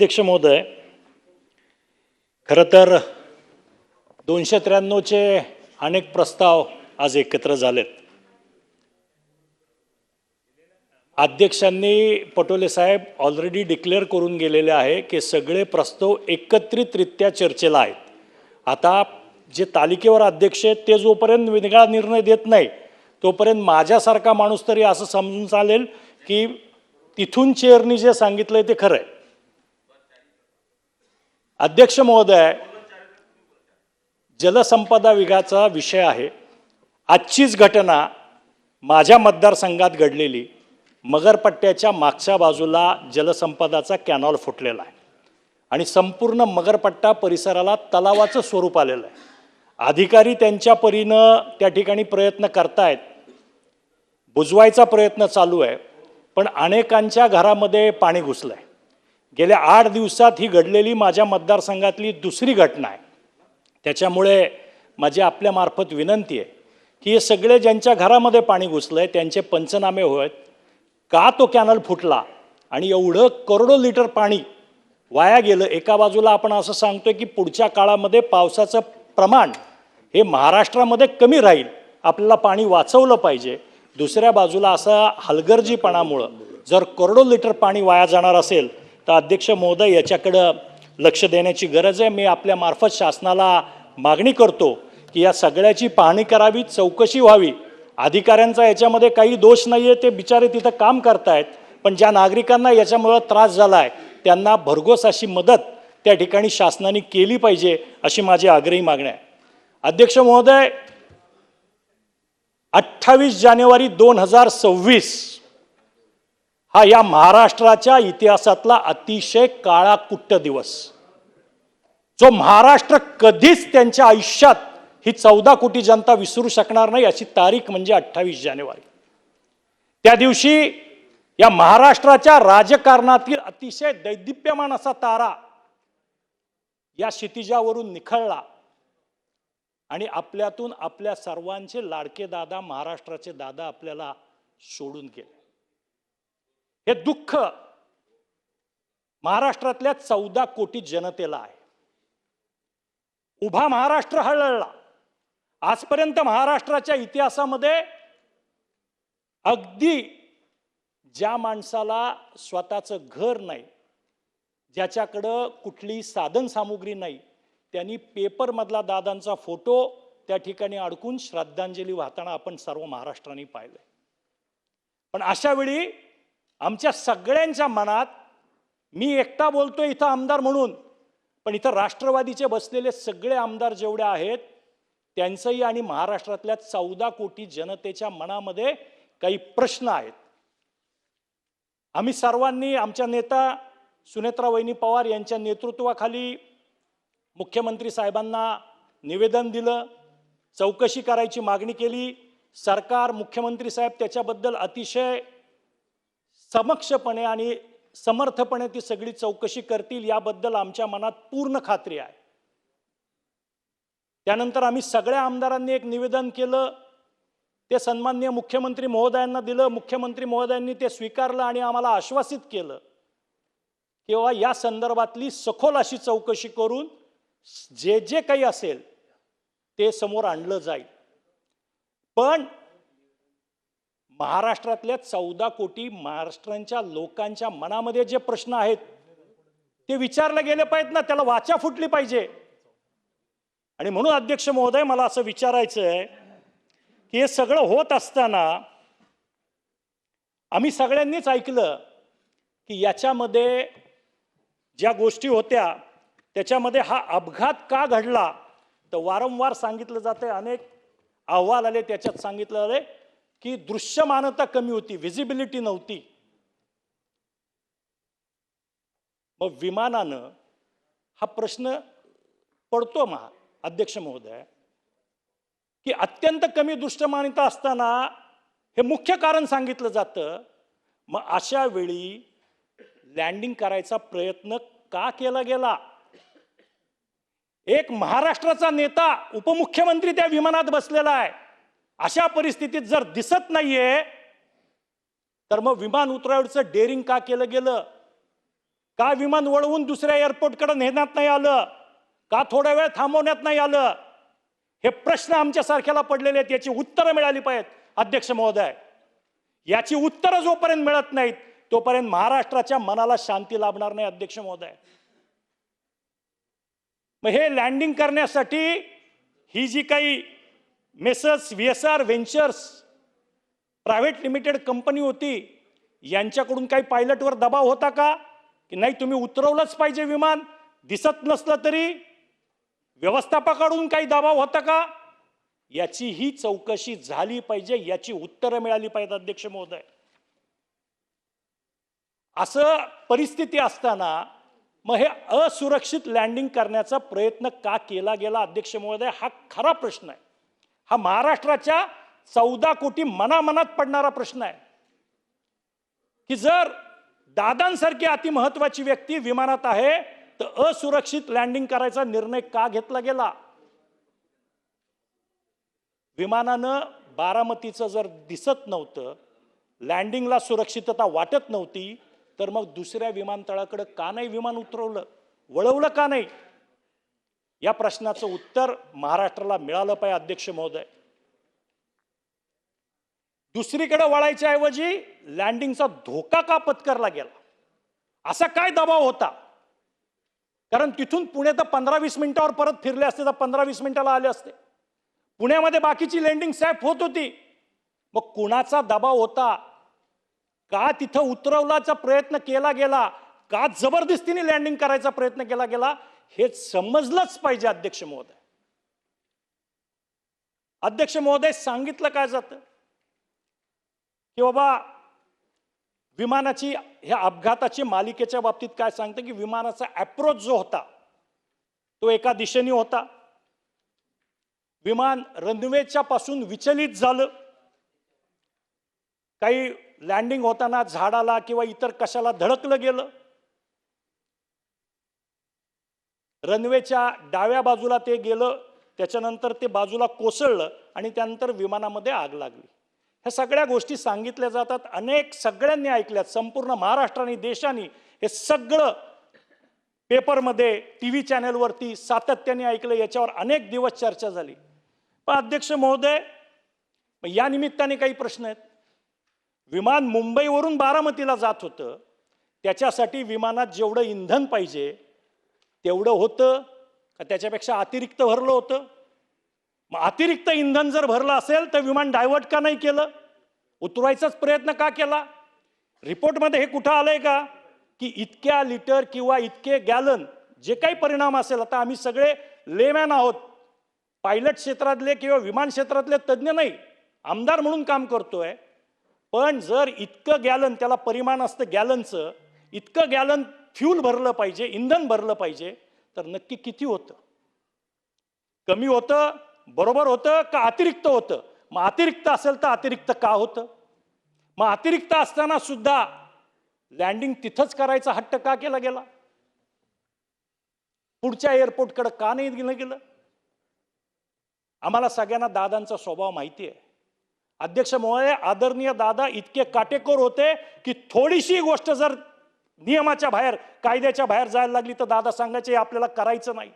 अध्यक्ष महोदय, खरं तर 293चे अनेक प्रस्ताव आज एकत्र झालेत. अध्यक्षांनी पटोले साहेब ऑलरेडी डिक्लेअर करून गेलेले आहे की सगळे प्रस्ताव एकत्रितरित्या चर्चेला आहेत. आता जे तालिकेवर अध्यक्ष आहेत ते जोपर्यंत वेगळा निर्णय देत नाही तोपर्यंत माझ्यासारखा माणूस तरी असं समजून चालेल की तिथून चेअरनी जे सांगितलंय ते खरं आहे. अध्यक्ष महोदय, जलसंपदा विभागाचा विषय आहे. आजचीच घटना माझ्या मतदारसंघात घडलेली. मगरपट्ट्याच्या मागच्या बाजूला जलसंपदाचा कॅनॉल फुटलेला आहे आणि संपूर्ण मगरपट्टा परिसराला तलावाचं स्वरूप आलेलं आहे. अधिकारी त्यांच्या परीनं त्या ठिकाणी प्रयत्न करतायत, बुजवायचा प्रयत्न चालू आहे, पण अनेकांच्या घरामध्ये पाणी घुसलं आहे. गेल्या 8 दिवसात ही घडलेली माझ्या मतदारसंघातली दुसरी घटना आहे. त्याच्यामुळे माझी आपल्यामार्फत विनंती आहे की हे सगळे ज्यांच्या घरामध्ये पाणी घुसलं आहे त्यांचे पंचनामे होत. का तो कॅनल फुटला आणि एवढं करोडो लिटर पाणी वाया गेलं. एका बाजूला आपण असं सांगतोय की पुढच्या काळामध्ये पावसाचं प्रमाण हे महाराष्ट्रामध्ये कमी राहील, आपल्याला पाणी वाचवलं पाहिजे. दुसऱ्या बाजूला असा हलगर्जीपणामुळं जर करोडो लिटर पाणी वाया जाणार असेल तर अध्यक्ष महोदय याच्याकडं लक्ष देण्याची गरज आहे. मी आपल्या मार्फत शासनाला मागणी करतो की या सगळ्याची पाहणी करावी, चौकशी व्हावी. अधिकाऱ्यांचा याच्यामध्ये काही दोष नाही आहे, ते बिचारे तिथं काम करतायत, पण ज्या नागरिकांना याच्यामुळं त्रास झाला आहे त्यांना भरघोस अशी मदत त्या ठिकाणी शासनाने केली पाहिजे अशी माझी आग्रही मागणी आहे. अध्यक्ष महोदय, 28 जानेवारी 2026 हा या महाराष्ट्राच्या इतिहासातला अतिशय काळाकुट्ट दिवस, जो महाराष्ट्र कधीच त्यांच्या आयुष्यात ही 14 कोटी जनता विसरू शकणार नाही अशी तारीख म्हणजे 28 जानेवारी. त्या दिवशी या महाराष्ट्राच्या राजकारणातील अतिशय दैदिप्यमान असा तारा या क्षितिजावरून निखळला आणि आपल्यातून आपल्या सर्वांचे लाडके दादा, महाराष्ट्राचे दादा आपल्याला सोडून गेले. हे दुःख महाराष्ट्रातल्या 14 कोटी जनतेला आहे. उभा महाराष्ट्र हळहळला. आजपर्यंत महाराष्ट्राच्या इतिहासामध्ये अगदी ज्या माणसाला स्वतःचं घर नाही, ज्याच्याकडं कुठली साधन सामुग्री नाही, त्यांनी पेपरमधला दादांचा फोटो त्या ठिकाणी अडकून श्रद्धांजली वाहताना आपण सर्व महाराष्ट्राने पाहिलं. पण अशा वेळी आमच्या सगळ्यांच्या मनात, मी एकटा बोलतोय इथं आमदार म्हणून, पण इथं राष्ट्रवादीचे बसलेले सगळे आमदार जेवढे आहेत त्यांचंही आणि महाराष्ट्रातल्या 14 कोटी जनतेच्या मनामध्ये काही प्रश्न आहेत. आम्ही सर्वांनी आमच्या नेता सुनेत्रा वहिनी पवार यांच्या नेतृत्वाखाली मुख्यमंत्री साहेबांना निवेदन दिलं, चौकशी करायची मागणी केली. सरकार, मुख्यमंत्री साहेब त्याच्याबद्दल अतिशय समक्षपणे आणि समर्थपणे ती सगळी चौकशी करतील याबद्दल आमच्या मनात पूर्ण खात्री आहे. त्यानंतर आम्ही सगळ्या आमदारांनी एक निवेदन केलं, ते सन्माननीय मुख्यमंत्री महोदयांना दिलं. मुख्यमंत्री महोदयांनी ते स्वीकारलं आणि आम्हाला आश्वासित केलं किंवा या संदर्भातली सखोल अशी चौकशी करून जे जे काही असेल ते समोर आणलं जाईल. पण महाराष्ट्रातल्या 14 कोटी महाराष्ट्रांच्या लोकांच्या मनामध्ये जे प्रश्न आहेत ते विचारले गेले पाहिजेत ना, त्याला वाचा फुटली पाहिजे. आणि म्हणून अध्यक्ष महोदय, मला असं विचारायचं आहे की हे सगळं होत असताना आम्ही सगळ्यांनीच ऐकलं की याच्यामध्ये ज्या गोष्टी होत्या त्याच्यामध्ये हा अपघात का घडला, तर वारंवार सांगितलं जाते, अनेक अहवाल आले, त्याच्यात सांगितलं आले की दृश्यमानता कमी होती, व्हिजिबिलिटी नव्हती. मग विमानानं हा प्रश्न पडतो अध्यक्ष महोदय की अत्यंत कमी दृश्यमानता असताना हे मुख्य कारण सांगितलं जातं. मग अशा वेळी लँडिंग करायचा प्रयत्न का केला गेला? एक महाराष्ट्राचा नेता, उपमुख्यमंत्री त्या विमानात बसलेला आहे. अशा परिस्थितीत जर दिसत नाहीये तर मग विमान उतरवायचं डेअरिंग का केलं गेलं? का विमान वळवून दुसऱ्या एअरपोर्टकडे नेण्यात नाही आलं? का थोडा वेळ थांबवण्यात नाही आलं? हे प्रश्न आमच्यासारख्याला पडलेले आहेत, याची उत्तरं मिळाली पाहिजेत अध्यक्ष महोदय. याची उत्तरं जोपर्यंत मिळत नाहीत तोपर्यंत महाराष्ट्राच्या मनाला शांती लाभणार नाही अध्यक्ष महोदय. मग हे लँडिंग करण्यासाठी ही जी काही messrs VSR ventures private limited company होती, यांच्याकडून काही पायलटवर दबाव होता का की नाही तुम्ही उतरवलंच पाहिजे विमान, दिसत नसलं तरी? व्यवस्थापकाकडून काही दबाव होता का? याची ही चौकशी झाली पाहिजे, याची उत्तरं मिळाली पाहिजेत अध्यक्ष महोदय. असं परिस्थिती असताना मग हे असुरक्षित लँडिंग करण्याचा प्रयत्न का केला गेला अध्यक्ष महोदय, हा खरा प्रश्न आहे. हा महाराष्ट्राच्या 14 कोटी मनामनात पडणारा प्रश्न आहे की जर दादांसारखी अतिमहत्वाची व्यक्ती विमानात आहे तर असुरक्षित लँडिंग करायचा निर्णय का घेतला गेला? विमानानं बारामतीचं जर दिसत नव्हतं, लँडिंगला सुरक्षितता वाटत नव्हती, तर मग दुसऱ्या विमानतळाकडे का नाही विमान उतरवलं, वळवलं का नाही? या प्रश्नाचं उत्तर महाराष्ट्राला मिळालं पाहिजे अध्यक्ष महोदय. दुसरीकडे वळायच्या ऐवजी लँडिंगचा धोका का पत्करला गेला? असा काय दबाव होता? कारण तिथून पुणे तर 15-20 मिनिटावर परत फिरले असते तर 15-20 मिनिटाला आले असते. पुण्यामध्ये बाकीची लँडिंग सॅफ होत होती. मग कुणाचा दबाव होता? का तिथं उतरवण्याचा प्रयत्न केला गेला? का जबरदस्तीने लँडिंग करायचा प्रयत्न केला गेला? हे समजलंच पाहिजे अध्यक्ष महोदय. अध्यक्ष महोदय, सांगितलं काय जातं की बाबा विमानाची ह्या अपघाताची मालिकेच्या बाबतीत काय सांगतं की विमानाचा अप्रोच जो होता तो एका दिशेने होता. विमान रनवेच्या पासून विचलित झालं. काही लँडिंग होताना झाडाला किंवा इतर कशाला धडकलं गेलं. रनवेच्या डाव्या बाजूला ते गेलं, त्याच्यानंतर ते बाजूला कोसळलं आणि त्यानंतर विमानामध्ये आग लागली. ह्या सगळ्या गोष्टी सांगितल्या जातात, अनेक सगळ्यांनी ऐकल्यात, संपूर्ण महाराष्ट्राने देशाने हे सगळं पेपरमध्ये TV चॅनलवरती सातत्याने ऐकलं. याच्यावर अनेक दिवस चर्चा झाली. पण अध्यक्ष महोदय, या निमित्ताने काही प्रश्न आहेत. विमान मुंबईवरून बारामतीला जात होतं, त्याच्यासाठी विमानात जेवढं इंधन पाहिजे तेवढं होतं का त्याच्यापेक्षा अतिरिक्त भरलं होतं? मग अतिरिक्त इंधन जर भरलं असेल तर विमान डायव्हर्ट का नाही केलं? उतरवायचाच प्रयत्न का केला? रिपोर्टमध्ये हे कुठं आलंय का की इतक्या लिटर किंवा इतके गॅलन जे काही परिणाम असेल, आता आम्ही सगळे लेमॅन आहोत, पायलट क्षेत्रातले किंवा विमान क्षेत्रातले तज्ज्ञ नाही, आमदार म्हणून काम करतोय. पण जर इतकं गॅलन, त्याला परिमाण असतं गॅलनचं, इतकं गॅलन फ्यूल भरलं पाहिजे, इंधन भरलं पाहिजे, तर नक्की किती होतं? कमी होतं, बरोबर होतं का अतिरिक्त होतं? मग अतिरिक्त असेल तर अतिरिक्त का होतं? मग अतिरिक्त असताना सुद्धा लँडिंग तिथंच करायचा हट्ट का केला गेला? पुढच्या एअरपोर्टकडे का नाही गेलं? आम्हाला सगळ्यांना दादांचा स्वभाव माहिती आहे. अध्यक्ष महोदय, आदरणीय दादा इतके काटेकोर होते की थोडीशी गोष्ट जर नियमाच्या बाहेर, कायद्याच्या बाहेर जायला लागली तर दादा सांगायचे आपल्याला करायचं नाही.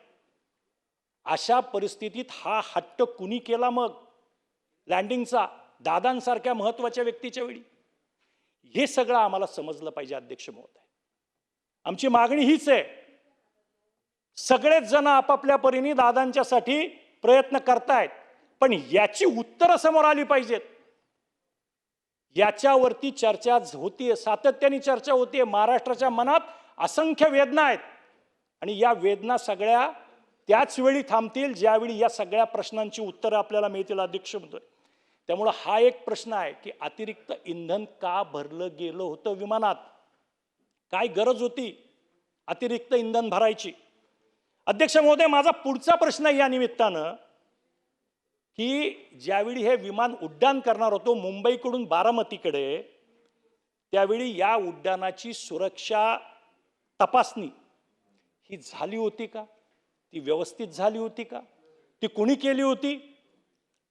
अशा परिस्थितीत हा हट्ट कुणी केला मग लँडिंगचा, दादांसारख्या महत्वाच्या व्यक्तीच्या वेळी? हे सगळं आम्हाला समजलं पाहिजे अध्यक्ष महोदय. आमची मागणी हीच आहे, सगळेच जण आपापल्या परीने दादांच्यासाठी प्रयत्न करतायत, पण याची उत्तरं समोर आली पाहिजेत. याच्यावरती चर्चा होतीये, सातत्याने चर्चा होतीये. महाराष्ट्राच्या मनात असंख्य वेदना आहेत आणि या वेदना सगळ्या त्याच वेळी थांबतील ज्यावेळी या सगळ्या प्रश्नांची उत्तरं आपल्याला मिळतील अध्यक्ष महोदय. त्यामुळे हा एक प्रश्न आहे की अतिरिक्त इंधन का भरलं गेलं होतं विमानात? काय गरज होती अतिरिक्त इंधन भरायची? अध्यक्ष महोदय, माझा पुढचा प्रश्न या निमित्तानं की ज्यावेळी हे विमान उड्डाण करणार होतो मुंबईकडून बारामतीकडे, त्यावेळी या उड्डाणाची सुरक्षा तपासणी ही झाली होती का? ती व्यवस्थित झाली होती का? ती कोणी केली होती?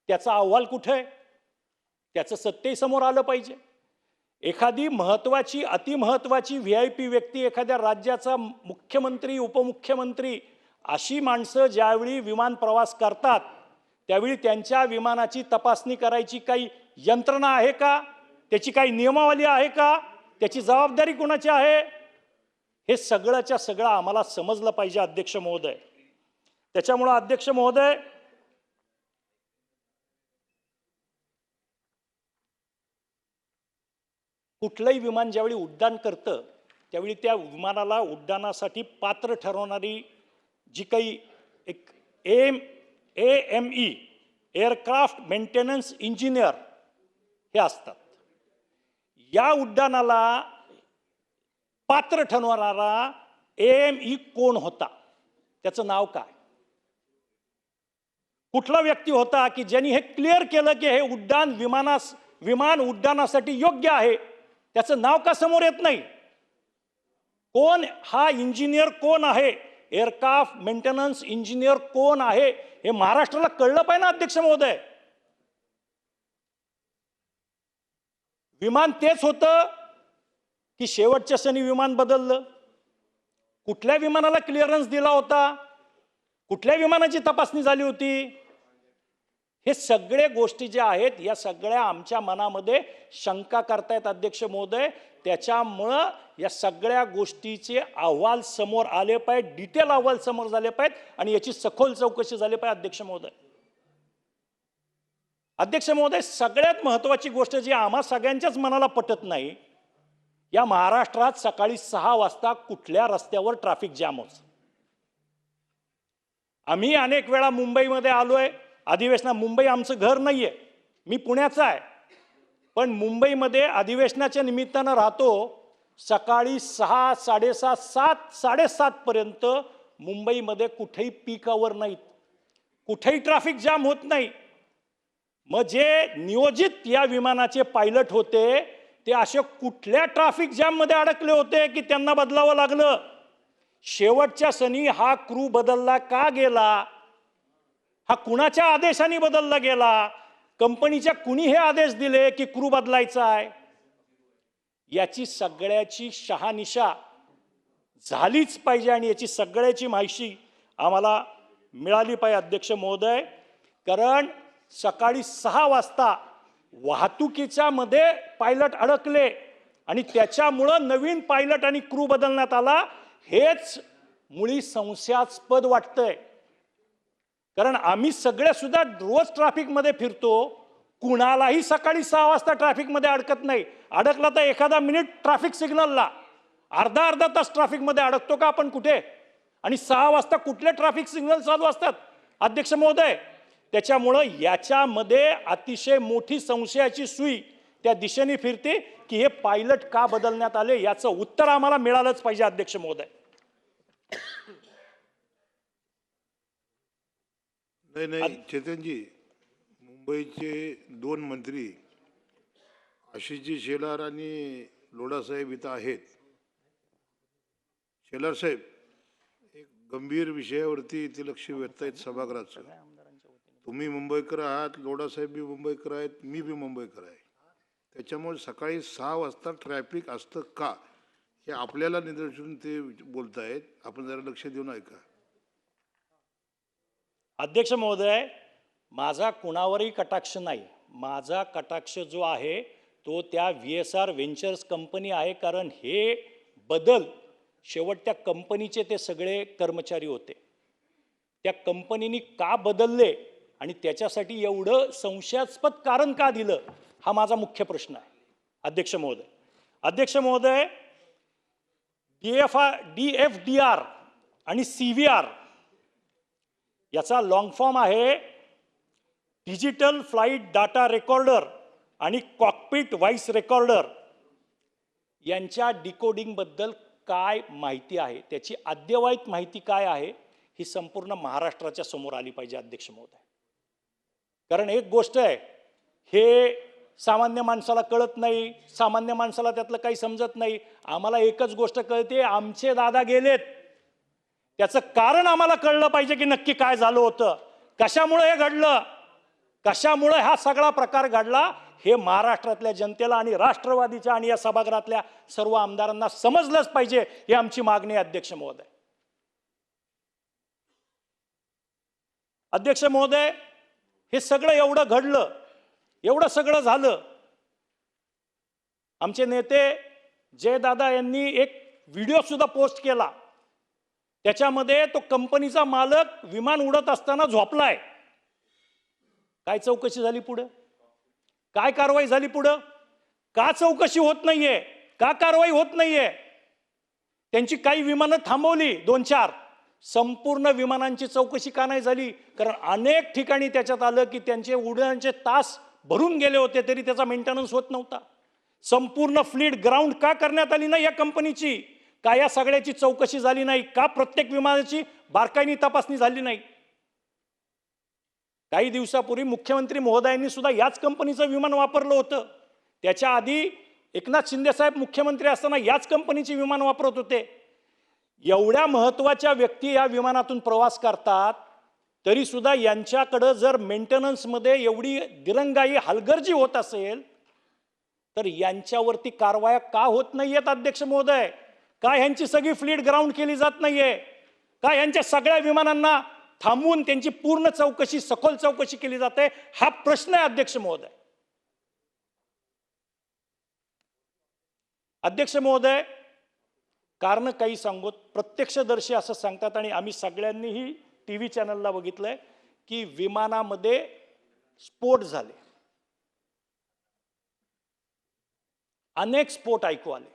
त्याचा अहवाल कुठे आहे? त्याचं सत्यही समोर आलं पाहिजे. एखादी महत्त्वाची अतिमहत्त्वाची VIP व्यक्ती, एखाद्या राज्याचा मुख्यमंत्री, उपमुख्यमंत्री, अशी माणसं ज्यावेळी विमान प्रवास करतात त्यावेळी त्यांच्या विमानाची तपासणी करायची काही यंत्रणा आहे का? त्याची काही नियमावली आहे का? त्याची जबाबदारी कोणाची आहे? हे सगळंच्या सगळं आम्हाला समजलं पाहिजे अध्यक्ष महोदय. त्याच्यामुळं अध्यक्ष महोदय, कुठलंही विमान ज्यावेळी उड्डाण करतं त्यावेळी त्या विमानाला उड्डाणासाठी पात्र ठरवणारी जी काही एक AME एअरक्राफ्ट मेंटेनन्स इंजिनियर हे असतात. या उड्डाणाला पात्र ठरवणारा AME कोण होता? त्याचं नाव काय? कुठला व्यक्ती होता की ज्यांनी हे क्लिअर केलं की हे विमान उड्डाणासाठी योग्य आहे? त्याचं नाव का समोर येत नाही? कोण हा इंजिनियर कोण आहे? एअरक्राफ्ट मेंटेनन्स इंजिनियर कोण आहे हे महाराष्ट्राला कळलं पाहिजे ना अध्यक्ष महोदय. विमान तेच होतं की शेवटच्या क्षणी विमान बदललं? कुठल्या विमानाला क्लिअरन्स दिला होता? कुठल्या विमानाची तपासणी झाली होती? हे सगळे गोष्टी ज्या आहेत या सगळ्या आमच्या मनामध्ये शंका करतायत अध्यक्ष महोदय. त्याच्यामुळं या सगळ्या गोष्टीचे अहवाल समोर आले पाहिजे, डिटेल अहवाल समोर झाले पाहिजेत आणि याची सखोल चौकशी झाली पाहिजे अध्यक्ष महोदय. अध्यक्ष महोदय, सगळ्यात महत्त्वाची गोष्ट जी आम्हा सगळ्यांच्याच मनाला पटत नाही, या महाराष्ट्रात सकाळी 6 वाजता कुठल्या रस्त्यावर ट्रॅफिक जॅम होतं? आम्ही अनेक वेळा मुंबईमध्ये आलोय अधिवेशना. मुंबई आमचं घर नाहीये, मी पुण्याचा आहे, पण मुंबईमध्ये अधिवेशनाच्या निमित्तानं राहतो. सकाळी 6, 6:30, 7, 7:30 पर्यंत मुंबईमध्ये कुठेही पीक आवर नाहीत, कुठेही ट्रॅफिक जाम होत नाही. मग जे नियोजित या विमानाचे पायलट होते ते असे कुठल्या ट्रॅफिक जॅम मध्ये अडकले होते की त्यांना बदलावं लागलं? शेवटच्या क्षणी हा क्रू बदलला का गेला? हा कुणाच्या आदेशाने बदलला गेला? कंपनीच्या कुणी हे आदेश दिले की क्रू बदलायचा आहे? याची सगळ्याची शहानिशा झालीच पाहिजे आणि याची सगळ्याची माहिती आम्हाला मिळाली पाहिजे अध्यक्ष महोदय. कारण सकाळी 6 वाजता वाहतुकीच्या मध्ये पायलट अडकले आणि त्याच्यामुळं नवीन पायलट आणि क्रू बदलण्यात आला. हेच मुळी संशयास्पद वाटतंय. कारण आम्ही सगळे सुद्धा रोज ट्रॅफिकमध्ये फिरतो, कुणालाही सकाळी 6 वाजता ट्रॅफिकमध्ये अडकत नाही. अडकला तर एखादा मिनिट ट्रॅफिक सिग्नलला, अर्धा तास ट्रॅफिकमध्ये अडकतो का आपण कुठे? आणि 6 वाजता कुठले ट्रॅफिक सिग्नल चालू असतात अध्यक्ष महोदय? त्याच्यामुळं याच्यामध्ये अतिशय मोठी संशयाची सुई त्या दिशेने फिरते की हे पायलट का बदलण्यात आले, याचं उत्तर आम्हाला मिळालंच पाहिजे अध्यक्ष महोदय. नाही चेतनजी, मुंबईचे 2 मंत्री आशिषजी शेलार आणि लोढासाहेब इथं आहेत. शेलार साहेब, एक गंभीर विषयावरती इथे लक्ष वेधतायत सभागृहाचं. तुम्ही मुंबईकर आहात, लोढासाहेब बी मुंबईकर आहेत, मी बी मुंबईकर आहे. त्याच्यामुळे सकाळी 6 वाजता ट्रॅफिक असतं का हे आपल्याला निदर्शन ते बोलतायत. आपण जरा लक्ष देऊन ऐका. अध्यक्ष महोदय, माझा कुणावरही कटाक्ष नाही. माझा कटाक्ष जो आहे तो त्या VSR व्हेंचर्स कंपनी आहे. कारण हे बदल शेवट त्या कंपनीचे ते सगळे कर्मचारी होते. त्या कंपनीने का बदलले आणि त्याच्यासाठी एवढं संशयास्पद कारण का दिलं, हा माझा मुख्य प्रश्न आहे अध्यक्ष महोदय. अध्यक्ष महोदय, DFDR आणि CVR याचा लॉंग फॉर्म आहे डिजिटल फ्लाईट डाटा रेकॉर्डर आणि कॉकपिट व्हॉइस रेकॉर्डर. यांच्या डिकोडिंग बद्दल काय माहिती आहे, त्याची अद्ययावत माहिती काय आहे, ही संपूर्ण महाराष्ट्राच्या समोर आली पाहिजे अध्यक्ष महोदय. कारण एक गोष्ट आहे, हे सामान्य माणसाला कळत नाही, सामान्य माणसाला त्यातलं काही समजत नाही. आम्हाला एकच गोष्ट कळते, आमचे दादा गेलेत, त्याचं कारण आम्हाला कळलं पाहिजे की नक्की काय झालं होतं, कशामुळे हे घडलं, कशामुळे हा सगळा प्रकार घडला, हे महाराष्ट्रातल्या जनतेला आणि राष्ट्रवादीच्या आणि या सभागृहातल्या सर्व आमदारांना समजलंच पाहिजे, ही आमची मागणी आहे अध्यक्ष महोदय. अध्यक्ष महोदय, हे सगळं एवढं घडलं, एवढं सगळं झालं. आमचे नेते जयदादा यांनी एक व्हिडिओ सुद्धा पोस्ट केला. त्याच्यामध्ये तो कंपनीचा मालक विमान उडत असताना झोपलाय. काय चौकशी झाली पुढे? काय कारवाई झाली पुढं? का चौकशी होत नाहीये? का कारवाई होत नाहीये? त्यांची काही विमानं थांबवली, 2-4. संपूर्ण विमानांची चौकशी का नाही झाली? कारण अनेक ठिकाणी त्याच्यात आलं की त्यांचे उड्डाणाचे तास भरून गेले होते, तरी त्याचा मेंटेनन्स होत नव्हता. संपूर्ण फ्लीट ग्राउंड का करण्यात आली नाही या कंपनीची? का या सगळ्याची चौकशी झाली नाही? का प्रत्येक विमानाची बारकाईने तपासणी झाली नाही? काही दिवसापूर्वी मुख्यमंत्री महोदयांनी सुद्धा याच कंपनीचं विमान वापरलं होतं. त्याच्या आधी एकनाथ शिंदे साहेब मुख्यमंत्री असताना याच कंपनीचे विमान वापरत होते. एवढ्या महत्त्वाच्या व्यक्ती या विमानातून प्रवास करतात, तरी सुद्धा यांच्याकडं जर मेंटेनन्समध्ये एवढी दिरंगाई हलगर्जी होत असेल, तर यांच्यावरती कारवाया का होत नाहीयेत अध्यक्ष महोदय? का यांची सगळी फ्लीट ग्राउंड केली जात नाहीये? का यांच्या सगळ्या विमानांना थांबवून त्यांची पूर्ण चौकशी, सखोल चौकशी केली जाते? हा प्रश्न आहे अध्यक्ष महोदय. अध्यक्ष महोदय, कारण काही सांगत प्रत्यक्षदर्शी असं सांगतात आणि आम्ही सगळ्यांनीही टीव्ही चॅनलला बघितलंय की विमानामध्ये स्फोट झाले, अनेक स्फोट ऐकू आले.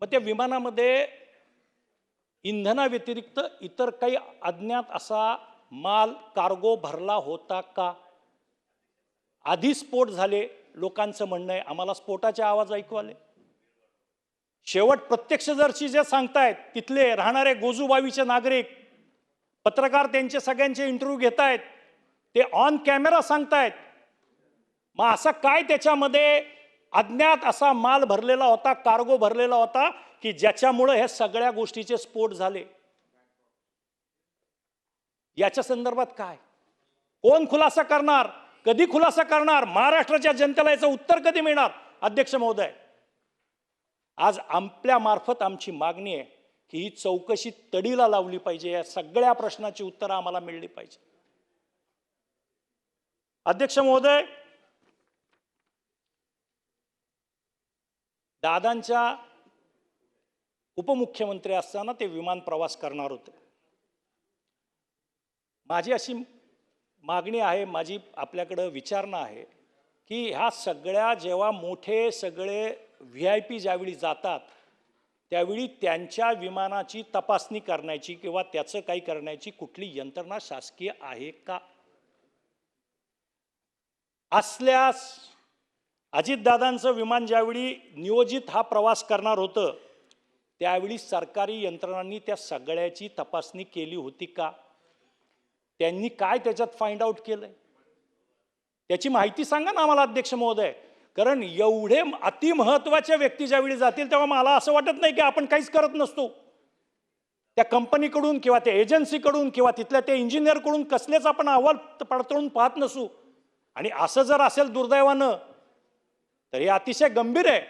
मग त्या विमानामध्ये इंधनाव्यतिरिक्त इतर काही अज्ञात असा माल, कार्गो भरला होता का? आधी स्फोट झाले, लोकांचं म्हणणं आहे. आम्हाला स्फोटाचे आवाज ऐकू आले. शेवट प्रत्यक्षदर्शी जे सांगतायत, तिथले राहणारे गोजूबावीचे नागरिक, पत्रकार त्यांचे सगळ्यांचे इंटरव्ह्यू घेतायत, ते ऑन कॅमेरा सांगतायत. मग असं काय त्याच्यामध्ये अज्ञात असा माल भरलेला होता, कार्गो भरलेला होता की ज्याच्यामुळे हे सगळ्या गोष्टीचे स्फोट झाले? याच्या संदर्भात काय, कोण खुलासा करणार? कधी खुलासा करणार? महाराष्ट्राच्या जनतेला याचं उत्तर कधी मिळणार? अध्यक्ष महोदय, आज आपल्या मार्फत आमची मागणी आहे की ही चौकशी तडीला लावली पाहिजे. या सगळ्या प्रश्नाची उत्तरं आम्हाला मिळली पाहिजे. अध्यक्ष महोदय, दादांच्या उपमुख्यमंत्री असताना ते विमान प्रवास करणार होते. माझी अशी मागणी आहे, माझी आपल्याकडं विचारणा आहे की ह्या सगळ्या जेव्हा मोठे सगळे VIP ज्यावेळी जातात, त्यावेळी त्यांच्या विमानाची तपासणी करण्याची किंवा त्याचं काही करण्याची कुठली यंत्रणा शासकीय आहे का? असल्यास अजितदादांचं विमान ज्यावेळी नियोजित हा प्रवास करणार होतं, त्यावेळी सरकारी यंत्रणांनी त्या सगळ्याची तपासणी केली होती का? त्यांनी काय त्याच्यात फाइंड आउट केलंय? त्याची माहिती सांगा ना आम्हाला अध्यक्ष महोदय. कारण एवढे अतिमहत्वाच्या व्यक्ती ज्यावेळी जातील, तेव्हा मला असं वाटत नाही की आपण काहीच करत नसतो. त्या कंपनीकडून किंवा त्या एजन्सीकडून किंवा तिथल्या त्या इंजिनियरकडून कसलेच आपण अहवाल पडताळून पाहत नसू. आणि असं जर असेल दुर्दैवानं, तर हे अतिशय गंभीर आहे.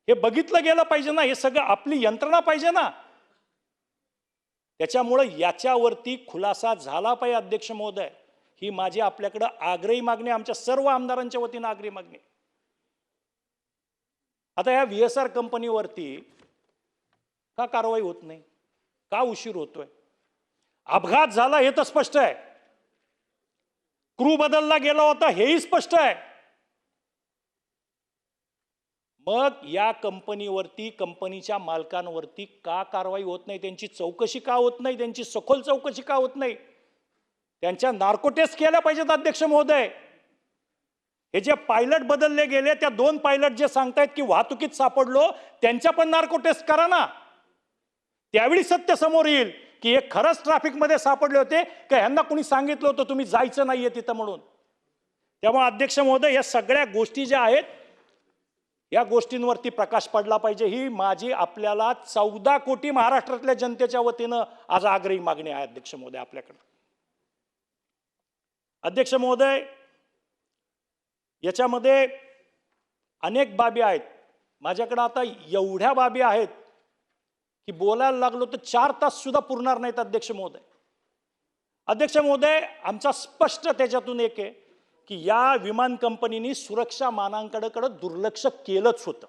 हे बघितलं गेलं पाहिजे ना, हे सगळं आपली यंत्रणा पाहिजे ना. त्याच्यामुळे याच्यावरती खुलासा झाला पाहिजे अध्यक्ष महोदय. ही माझी आपल्याकडे आग्रही मागणी, आमच्या सर्व आमदारांच्या वतीनं आग्रही मागणी. आता या VSR कंपनीवरती का कारवाई होत नाही? का उशीर होतोय? अपघात झाला हे तर स्पष्ट आहे, क्रू बदलला गेला होता हेही स्पष्ट आहे. मग या कंपनीवरती, कंपनीच्या मालकांवरती का कारवाई होत नाही? त्यांची चौकशी का होत नाही? त्यांची सखोल चौकशी का होत नाही? त्यांच्या नार्को टेस्ट केल्या पाहिजेत अध्यक्ष महोदय. हे जे पायलट बदलले गेले, त्या 2 पायलट जे सांगतायत की वाहतुकीत सापडलो, त्यांच्या पण नार्को टेस्ट करा ना. त्यावेळी सत्य समोर येईल की हे खरंच ट्रॅफिकमध्ये सापडले होते का ह्यांना कोणी सांगितलं होतं तुम्ही जायचं नाहीये तिथं म्हणून. त्यामुळे अध्यक्ष महोदय, या सगळ्या गोष्टी ज्या आहेत, या गोष्टींवरती प्रकाश पडला पाहिजे. ही माझी आपल्याला 14 कोटी महाराष्ट्रातल्या जनतेच्या वतीनं आज आग्रही मागणी आहे अध्यक्ष महोदय आपल्याकडे. अध्यक्ष महोदय, याच्यामध्ये अनेक बाबी आहेत. माझ्याकडे आता एवढ्या बाबी आहेत की बोलायला लागलो तर 4 तास सुद्धा पुरणार नाहीत. अध्यक्ष महोदय, अध्यक्ष महोदय, आमचा स्पष्ट त्याच्यातून एक आहे की या विमान कंपनीने सुरक्षा मानांकनाकडे दुर्लक्ष केलंच होतं.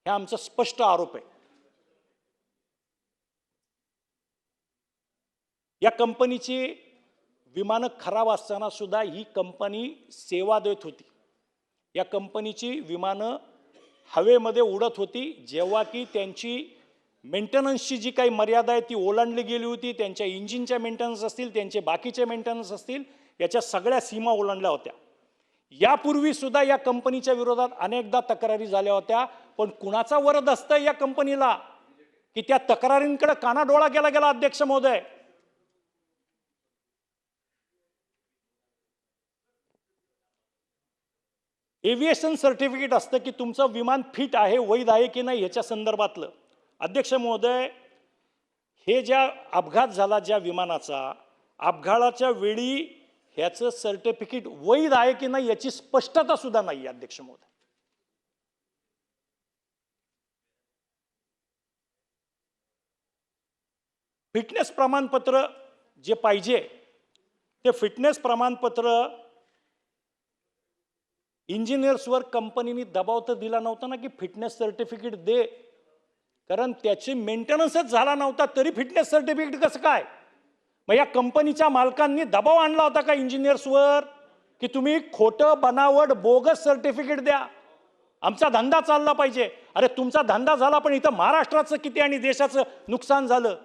हे आमचा स्पष्ट आरोप आहे. या कंपनीची विमानं खराब असताना सुद्धा ही कंपनी सेवा देत होती. या कंपनीची विमानं हवेमध्ये उडत होती. जेव्हा की त्यांची मेंटेनन्सची जी काही मर्यादा आहे ती ओलांडली गेली होती. त्यांच्या इंजिनच्या मेंटेनन्स असतील, त्यांचे बाकीचे मेंटेनन्स असतील, याच्या सगळ्या सीमा ओलांडल्या होत्या. यापूर्वी सुद्धा या कंपनीच्या विरोधात अनेकदा तक्रारी झाल्या होत्या. पण कुणाचा वरद असतं या कंपनीला की त्या तक्रारींकडे कानाडोळा केला गेला. अध्यक्ष महोदय, एव्हिएशन सर्टिफिकेट असतं की तुमचं विमान फिट आहे, वैध आहे की नाही ह्याच्या संदर्भातलं. अध्यक्ष महोदय, हे ज्या अपघात झाला ज्या विमानाचा, अपघाताच्या वेळी ह्याचं सर्टिफिकेट वैध आहे की नाही याची स्पष्टता सुद्धा नाही. अध्यक्ष महोदय, फिटनेस प्रमाणपत्र जे पाहिजे ते फिटनेस प्रमाणपत्र इंजिनियर्सवर कंपनीने दबाव तर दिला नव्हता ना की फिटनेस सर्टिफिकेट दे, कारण त्याची मेंटेनन्सच झाला नव्हता तरी फिटनेस सर्टिफिकेट कसं काय? मग या कंपनीच्या मालकांनी दबाव आणला होता का इंजिनियर्सवर की तुम्ही खोटं बनावट बोगस सर्टिफिकेट द्या, आमचा धंदा चालला पाहिजे? अरे तुमचा धंदा झाला, पण इथं महाराष्ट्राचं किती आणि देशाचं नुकसान झालं.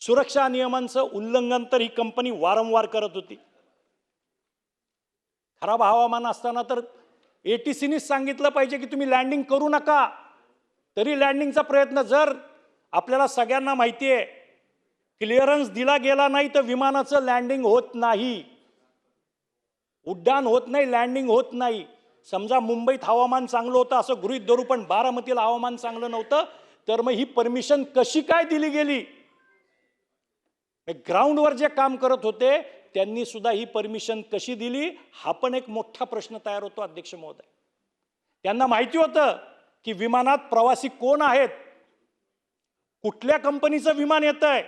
सुरक्षा नियमांचं उल्लंघन तर ही कंपनी वारंवार करत होती. खराब हवामान असताना तर ATCने सांगितलं पाहिजे की तुम्ही लँडिंग करू नका, तरी लँडिंगचा प्रयत्न. जर आपल्याला सगळ्यांना माहिती आहे क्लिअरन्स दिला गेला नाही तर विमानाचं लँडिंग होत नाही, उड्डाण होत नाही, लँडिंग होत नाही. समजा मुंबईत हवामान चांगलं होतं असं गृहीत धरू, पण बारामतीला हवामान चांगलं नव्हतं, तर मग ही परमिशन कशी काय दिली गेली? ग्राउंडवर जे काम करत होते त्यांनी सुद्धा ही परमिशन कशी दिली, हा पण एक मोठा प्रश्न तयार होतो. अध्यक्ष महोदय, त्यांना माहिती होतं की विमानात प्रवासी कोण आहेत, कुठल्या कंपनीचं विमान येत आहे,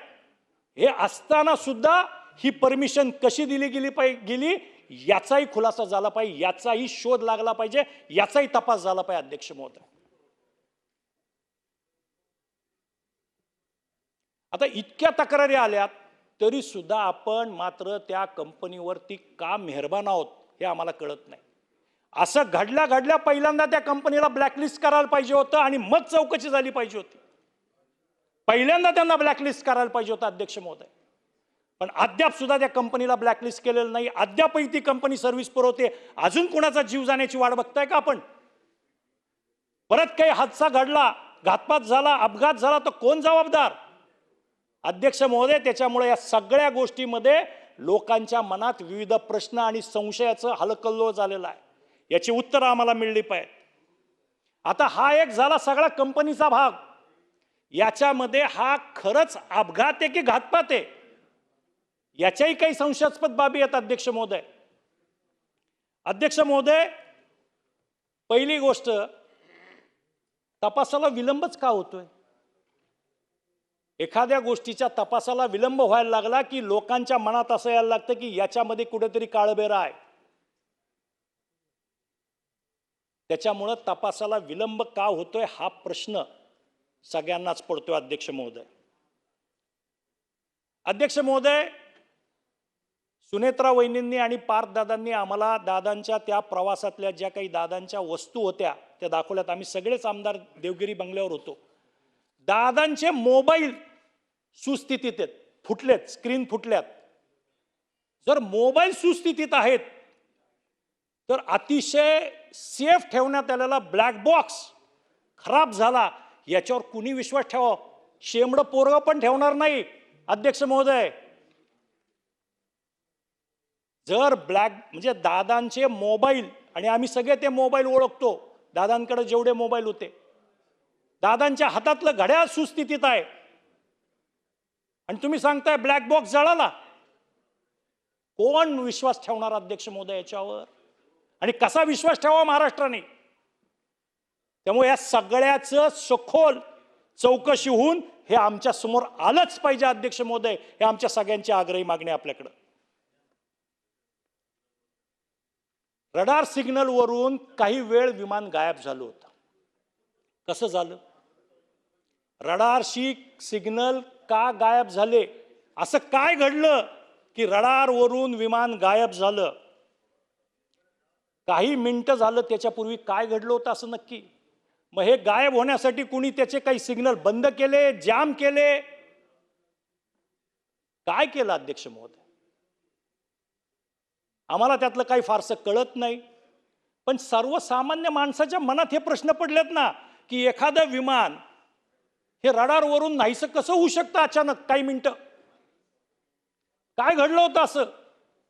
हे असताना सुद्धा ही परमिशन कशी दिली गेली याचाही खुलासा झाला पाहिजे, याचाही शोध लागला पाहिजे, याचाही तपास झाला पाहिजे. अध्यक्ष महोदय, आता इतक्या तक्रारी आल्यात तरी सुद्धा आपण मात्र त्या कंपनीवरती का मेहरबान आहोत हे आम्हाला कळत नाही. असं घडल्या पहिल्यांदा त्या कंपनीला ब्लॅकलिस्ट करायला पाहिजे होतं आणि मग चौकशी झाली पाहिजे होती. पहिल्यांदा त्यांना ब्लॅकलिस्ट करायला पाहिजे होतं. अध्यक्ष महोदय, पण अद्याप सुद्धा त्या कंपनीला ब्लॅकलिस्ट केलेलं नाही. अद्यापही ती कंपनी सर्व्हिस पुरवते. अजून कुणाचा जीव जाण्याची वाट बघताय का आपण? परत काही हादसा घडला, घातपात झाला, अपघात झाला तर कोण जबाबदार? अध्यक्ष महोदय, त्याच्यामुळे या सगळ्या गोष्टीमध्ये लोकांच्या मनात विविध प्रश्न आणि संशयाचं हलकल्लोळ झालेला आहे. याची उत्तरं आम्हाला मिळली पाहिजे. आता हा एक झाला सगळा कंपनीचा भाग. याच्यामध्ये हा खरंच अपघात आहे की घातपात आहे याच्याही काही संशयास्पद बाबी आहेत. अध्यक्ष महोदय, पहिली गोष्ट, तपासाला विलंबच का होतोय? एखाद्या गोष्टीच्या तपासाला विलंब व्हायला लागला की लोकांच्या मनात असं यायला लागतं की याच्यामध्ये कुठेतरी काळबेरा आहे. त्याच्यामुळं तपासाला विलंब का होतोय हा प्रश्न सगळ्यांनाच पडतोय. अध्यक्ष महोदय, सुनेत्रा वहिनींनी आणि पार्थ दादांनी आम्हाला दादांच्या त्या प्रवासातल्या ज्या काही दादांच्या वस्तू होत्या त्या दाखवल्यात. आम्ही सगळेच आमदार देवगिरी बंगल्यावर होतो. दादांचे मोबाईल सुस्थितीत आहेत, फुटलेत, स्क्रीन फुटल्यात. जर मोबाईल सुस्थितीत आहेत तर अतिशय सेफ ठेवण्यात आलेला ब्लॅक बॉक्स खराब झाला, याच्यावर कुणी विश्वास ठेवा? शेमडं पोरगं पण ठेवणार नाही. अध्यक्ष महोदय, जर म्हणजे दादांचे मोबाईल, आणि आम्ही सगळे ते मोबाईल ओळखतो, दादांकडे जेवढे मोबाईल होते, दादांच्या हातातलं घड्याळ सुस्थितीत आहे आणि तुम्ही सांगताय ब्लॅक बॉक्स जळाला. कोण विश्वास ठेवणार अध्यक्ष महोदय याच्यावर? आणि कसा विश्वास ठेवावा महाराष्ट्राने? त्यामुळे या सगळ्याचं सखोल चौकशी होऊन हे आमच्या समोर आलंच पाहिजे अध्यक्ष महोदय. हे आमच्या सगळ्यांची आग्रही मागणी आपल्याकडं. रडार सिग्नल वरून काही वेळ विमान गायब झालं होतं. कसं झालं? रडारशी सिग्नल का गायब झाले? असं काय घडलं की रडारवरून विमान गायब झालं? काही मिनिटं झालं त्याच्यापूर्वी काय घडलं होतं असं नक्की? मग हे गायब होण्यासाठी कुणी त्याचे काही सिग्नल बंद केले, जाम केले? काय केलं अध्यक्ष महोदय? आम्हाला त्यातलं काही फारसं कळत नाही. पण सर्वसामान्य माणसाच्या मनात हे प्रश्न पडलेत ना की एखादं विमान हे रडारवरून नाहीसं कसं होऊ शकतं अचानक काही मिनिटं? काय घडलं होतं असं?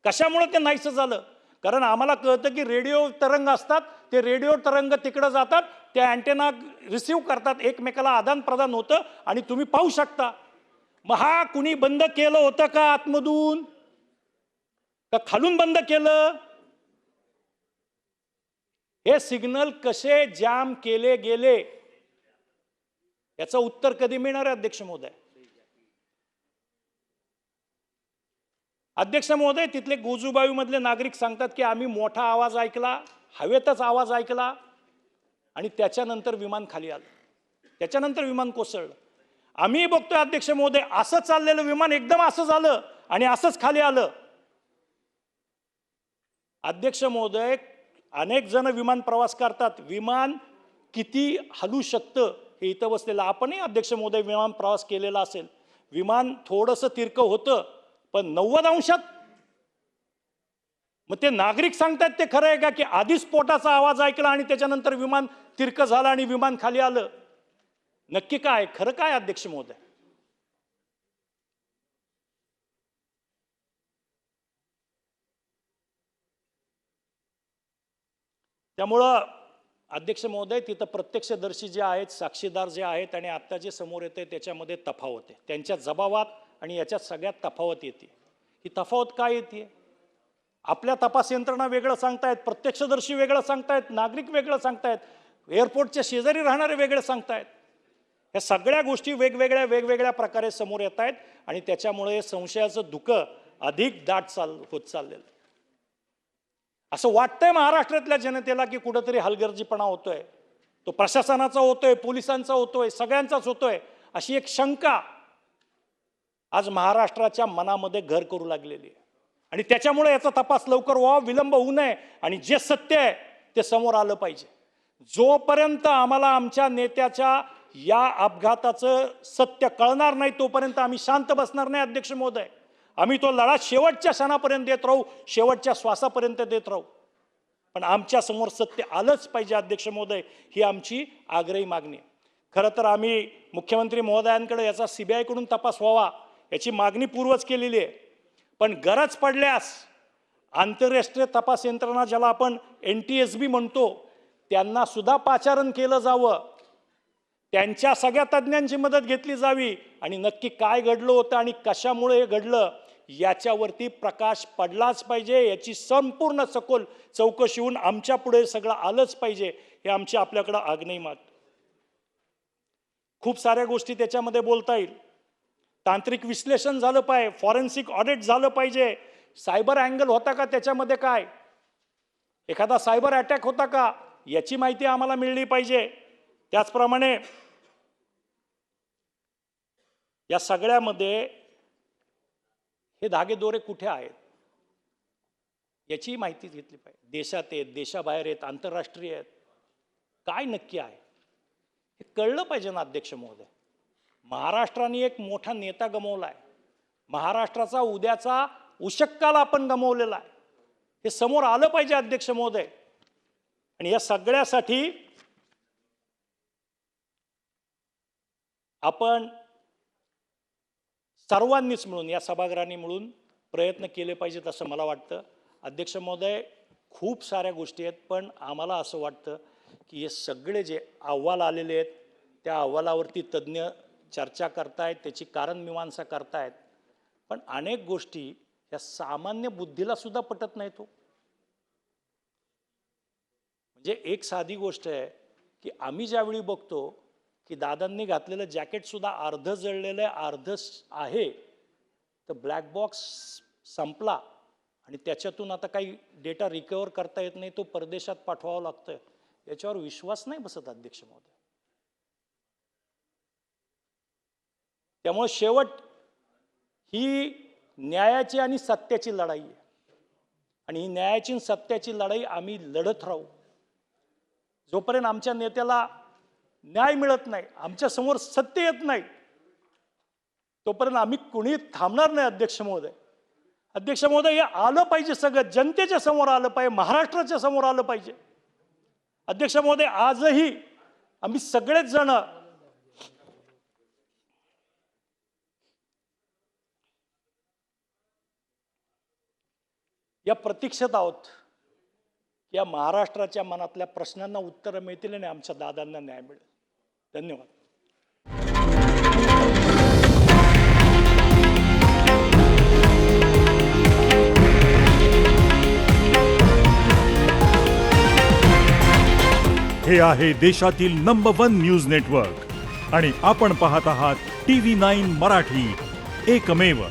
कशामुळे ते नाहीसं झालं? कारण आम्हाला कळतं की रेडिओ तरंग असतात, ते रेडिओ तरंग तिकडं जातात, ते अँटेना रिसिव्ह करतात, एकमेकाला आदान प्रदान होतं आणि तुम्ही पाहू शकता. मग हा कुणी बंद केलं होतं का आतमधून, का खालून बंद केलं? हे सिग्नल कसे जाम केले गेले याचं उत्तर कधी मिळणार आहे अध्यक्ष महोदय? अध्यक्ष महोदय, तिथले गोजूबाई मधले नागरिक सांगतात की आम्ही मोठा आवाज ऐकला, हवेतच आवाज ऐकला आणि त्याच्यानंतर विमान खाली आलं, त्याच्यानंतर विमान कोसळलं. आम्ही बघतोय अध्यक्ष महोदय, असं चाललेलं विमान एकदम असं झालं आणि असंच खाली आलं. अध्यक्ष महोदय, अनेक जण विमान प्रवास करतात. विमान किती हलू शकतं हे इथं बसलेलं आपणही अध्यक्ष महोदय विमान प्रवास केलेला असेल. विमान थोडंसं तिरकं होतं पण 90 अंशात. मग ते नागरिक सांगतात ते खरं आहे का की आधी स्फोटाचा आवाज ऐकला आणि त्याच्यानंतर विमान तिरकं झालं आणि विमान खाली आलं? नक्की काय खरं काय अध्यक्ष महोदय? त्यामुळं अध्यक्ष महोदय, तिथं प्रत्यक्षदर्शी जे आहेत, साक्षीदार जे आहेत आणि आत्ता जे समोर येते त्याच्यामध्ये तफावत आहे. त्यांच्या जबाबात आणि याच्यात सगळ्यात तफावत येते. ही तफावत काय येते? आपल्या तपास यंत्रणा वेगळं सांगतायत, प्रत्यक्षदर्शी वेगळं सांगतायत, नागरिक वेगळं सांगतायत, एअरपोर्टच्या शेजारी राहणारे वेगळे सांगतायत. ह्या सगळ्या गोष्टी वेगवेगळ्या प्रकारे समोर येत आहेत आणि त्याच्यामुळे संशयाचं धुकं अधिक दाट होत चाललेलं. असं वाटतंय महाराष्ट्रातल्या जनतेला की कुठंतरी हलगर्जीपणा होतोय. तो प्रशासनाचा होतोय, पोलिसांचा होतोय, सगळ्यांचाच होतोय, अशी एक शंका आज महाराष्ट्राच्या मनामध्ये घर करू लागलेली आहे. आणि त्याच्यामुळे याचा तपास लवकर व्हावा, विलंब होऊ नये आणि जे सत्य आहे ते समोर आलं पाहिजे. जोपर्यंत आम्हाला आमच्या नेत्याच्या या अपघाताचं सत्य कळणार नाही तोपर्यंत आम्ही शांत बसणार नाही अध्यक्ष महोदय. आम्ही तो लढा शेवटच्या क्षणापर्यंत देत राहू, शेवटच्या श्वासापर्यंत देत राहू. पण आमच्या समोर सत्य आलंच पाहिजे अध्यक्ष महोदय, ही आमची आग्रही मागणी आहे. खरं तर आम्ही मुख्यमंत्री महोदयांकडे याचा CBI कडून तपास व्हावा याची मागणी पूर्वच केलेली आहे. पण गरज पडल्यास आंतरराष्ट्रीय तपास यंत्रणा, ज्याला आपण NTSB म्हणतो, त्यांना सुद्धा पाचारण केलं जावं, त्यांच्या सगळ्या तज्ज्ञांची मदत घेतली जावी आणि नक्की काय घडलं होतं आणि कशामुळे हे घडलं याच्यावरती प्रकाश पडलाच पाहिजे. याची संपूर्ण सखोल चौकशी होऊन आमच्या पुढे सगळं आलंच पाहिजे, हे आमची आपल्याकडं आग्रही मागणी. खूप साऱ्या गोष्टी त्याच्यामध्ये बोलता येईल. तांत्रिक विश्लेषण झालं पाहिजे, फॉरेन्सिक ऑडिट झालं पाहिजे, सायबर अँगल होता का त्याच्यामध्ये, काय एखादा सायबर अटॅक होता का याची माहिती आम्हाला मिळली पाहिजे. त्याचप्रमाणे या सगळ्यामध्ये हे धागेदोरे कुठे आहेत याची माहिती घेतली पाहिजे. देशात आहेत, देशाबाहेर आहेत, आंतरराष्ट्रीय आहेत, काय नक्की आहे हे कळलं पाहिजे ना अध्यक्ष महोदय. महाराष्ट्राने एक मोठा नेता गमावला आहे. महाराष्ट्राचा उद्याचा उशक्काल आपण गमावलेला आहे. हे समोर आलं पाहिजे अध्यक्ष महोदय. आणि या सगळ्यासाठी आपण सर्वांनीच मिळून, या सभागृहांनी मिळून प्रयत्न केले पाहिजेत असं मला वाटतं. अध्यक्ष महोदय, खूप साऱ्या गोष्टी आहेत, पण आम्हाला असं वाटतं की हे सगळे जे अहवाल आलेले आहेत त्या अहवालावरती तज्ज्ञ चर्चा करतायत, त्याची कारणमीमांसा करतायत, पण अनेक गोष्टी या सामान्य बुद्धीला सुद्धा पटत नाही तो. म्हणजे एक साधी गोष्ट आहे की आम्ही ज्यावेळी बघतो की दादांनी घातलेलं जॅकेट सुद्धा अर्ध जळलेलं आहे, अर्ध आहे, तर ब्लॅक बॉक्स संपला आणि त्याच्यातून आता काही डेटा रिकव्हर करता येत नाही, तो परदेशात पाठवावा लागतोय. याच्यावर विश्वास नाही बसत अध्यक्ष महोदय. त्यामुळे शेवट ही न्यायाची आणि सत्याची लढाई आहे आणि ही न्यायाची आणि सत्याची लढाई आम्ही लढत राहू. जोपर्यंत आमच्या नेत्याला न्याय मिळत नाही, आमच्या समोर सत्य येत नाही, तोपर्यंत आम्ही कुणी थांबणार नाही अध्यक्ष महोदय. अध्यक्ष महोदय, हे आलं पाहिजे, सगळं जनतेच्या समोर आलं पाहिजे, महाराष्ट्राच्या समोर आलं पाहिजे. अध्यक्ष महोदय, आजही आम्ही सगळेच जण या प्रतीक्षेत आहोत. या महाराष्ट्राच्या मनातल्या प्रश्नांना उत्तरं मिळतील आणि आमच्या दादांना न्याय मिळेल. धन्यवाद. हे आहे देशातील नंबर 1 न्यूज नेटवर्क आणि आपण पाहत आहात TV9 मराठी, एकमेव.